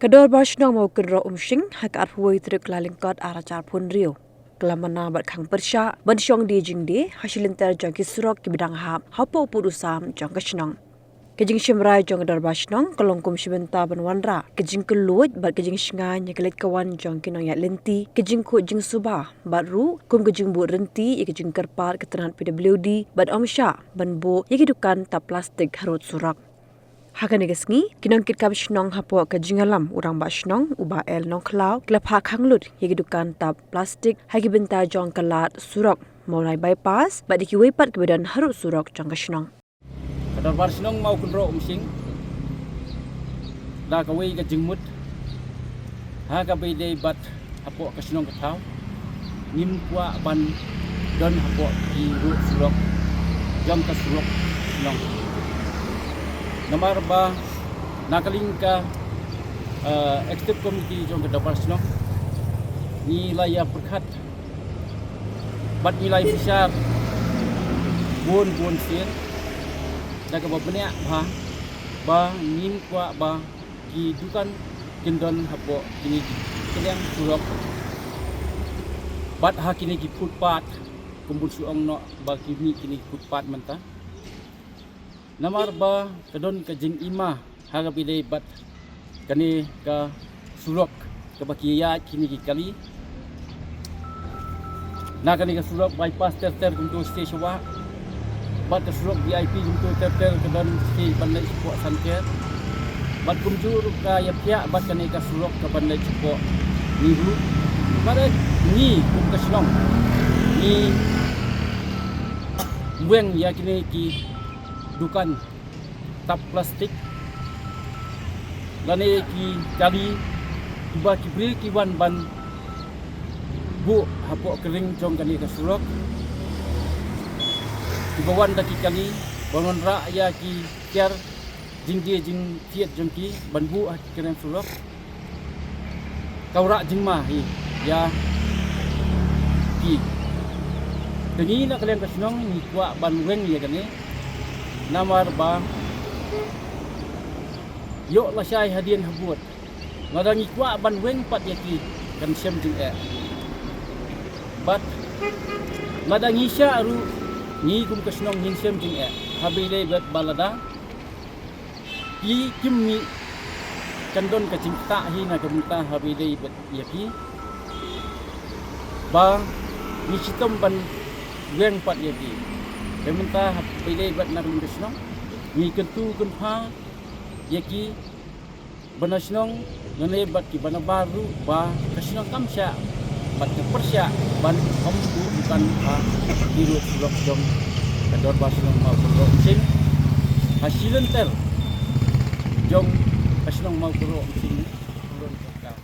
Kador Bashnong mau kedro umshing hak arhuai truk lalingkot aracar pun rio. Kelamana bat khang persya ban syong di jingde hasilinter jong kisrok ki bidang hap hapo pudusam jong kashnong. Kejing shimrai jong kador Bashnong kelongkum shibenta ban wanra kejing kelut bat kejing shingan ya kelit kawan jong kinong ya lenti kejing ku jing subah bat ru kum kejing bu renti ya kejing kerpat keterangan PWD bat omsya ban bu ya kidukan tap plastik harut surak. Hakan negasngi kinongkit kab shnong hapo ka jingalam urang ba shnong uba el nong klau klapha khanglut yegi dukan tap plastik hagi benta jong kalat surok mulai bypass ba diki wepat kebedan harut surok jong ka shnong kadar bar shnong mau kunro umsing da ka wei ka jingmut ha ka bei dei bat hapo ka shnong ka thau nim kwa ban don hapo ki ru surok jong ka surok shnong Nomor ba nakalingka executive committee jong kadar shnong nilai ya perkhat bat nilai besar bun sien da ka babnya ba nim kwa ba ki dukan kendon hapo kini kalian surok bat ha kini ki footpath kumbul suong no ba kini footpath manta Namar ba kadon ka jing ima haga pilih bat kani ka surok ka bakiya kini ki kali na kani ka surok bypass ter kuntu station wa bat ka surok VIP kuntu ter kadon si bandai sipo sanker bat kumjur ka yapya bat kani ka surok ka bandai sipo niru bare ni kum ka slong ni bueng ya kini ki dukan tap plastik lani ki kali tiba kibri ki ban bu hapo kering jong kali ka surok tibawan daki kali bangun ra ya ki kiar jing dia jing fiat jong ki ban bu kering surok kaura jing ma hi ya ki dengi nak kalian kasnong ni kwa ban weng ya kani Namar ba yo la syai hadian habut ngadangi kwa ban weng pat yaki kan syam jing bat ngadangi sya ru ni kum kasnong ning syam jing habile bat balada ki kimmi kandon ka cinta hi na kamta habile bat yaki ba ni sitom ban weng pat yaki Pemerintah pilih buat nak mengesnong, ni kentu kenpa, yaki benasnong, ngene buat ki bana baru, ba kesnong kamsya, buat kepersya, ban hambu bukan ha biru blok jom, kador basnong mau blok sing, hasilan ter, jom kesnong mau blok sing, belum cakap.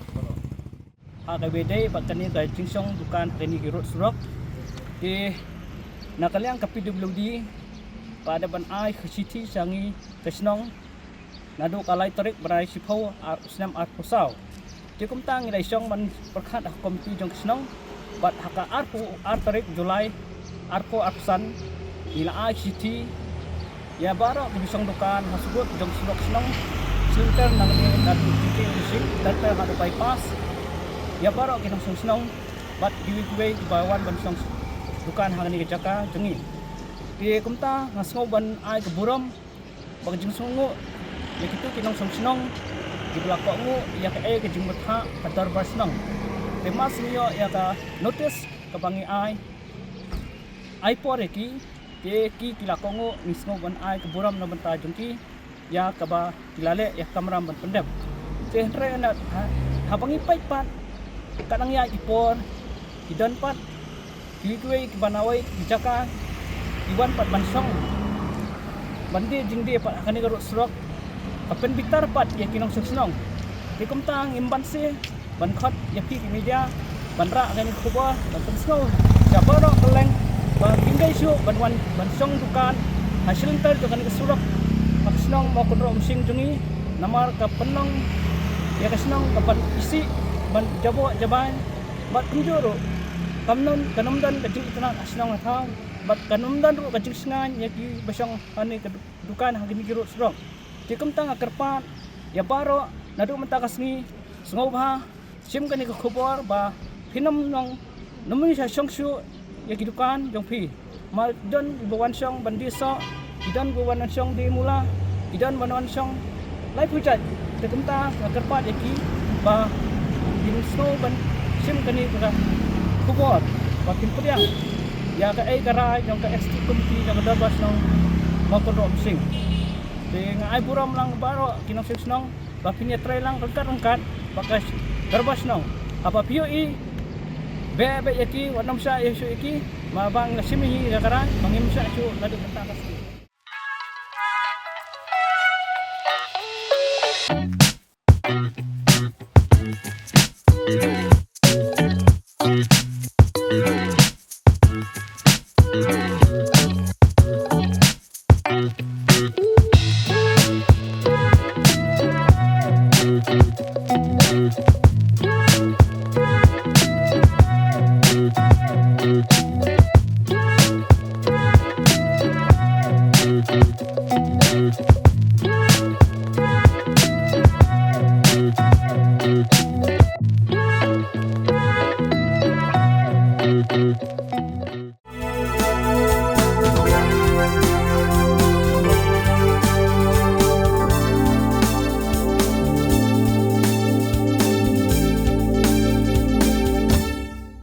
Ada beda, bahkan ni dah cingsong bukan teknik irut surok, di Nakaliang ka PWD pada ban ai khiti sangi kesnong nadu kalai tarik berai sipau snam ar pusau tikum tang ilai song ban perkhat komiti jong kesnong bat haka ar tarik Julai arpo arsan ila ai khiti ya baro bisong dukan hasubut jong snong silter nang nadu titik sing data hadu bypass ya baro kinong snong bat giveaway bawan ban song dukan hangani ke jaka jengi di kumta ngasngau ban ai ke buram bag jing sungu ya kitu kinong songsinong di belakok ngu ya ke jing betha kadar basnong tema sinyo ya ka notice ke bangi ai pore ki kilakok ngu ngisngau ban ai ke buram no benta jengki ya ka ba kilale ya kamram ban pendem tehre na habangi paipat kadang ya ipor kidan pat Kiwei kibanawai kijaka iwan pat bansong bandi jingde pat akani garut surok kapen bitar pat ya kinong suksnong tikum tang imban se ban khot ya pi media banra akani kuba ban snow jabaro keleng ban pinggai su ban wan bansong dukan hasil ter dukan surok maksnong mau kodro umsing jungi namar ka penong ya kasnong kapan isi ban jabo jaban bat kunjuro kanumdan kajing itanan asnang thang bat kanumdan ru kajing sngan yaki basang ani dukan hagini giru surok tikum tang akarpan ya baro nadu mentakas ni sengau bah sim kani ka khobor ba phinam nong namuni sa songshu ya kidukan jong phi ma don bawan song bandi so idan bawan song di mula idan bawan song lai pujat te kumta kerpat yaki ba din snow ban sim kani ka khobor ba kin priang ya ka ai kara jong ka ST committee jong da bas nong makon sing te ngai buram lang baro kinong sing nong ba pinya try lang rangkat bakas darbas nong apa pio i be yaki wanam sa yesu iki mabang nasimihi kara mangim sa chu ladu mentakas ki Thank you.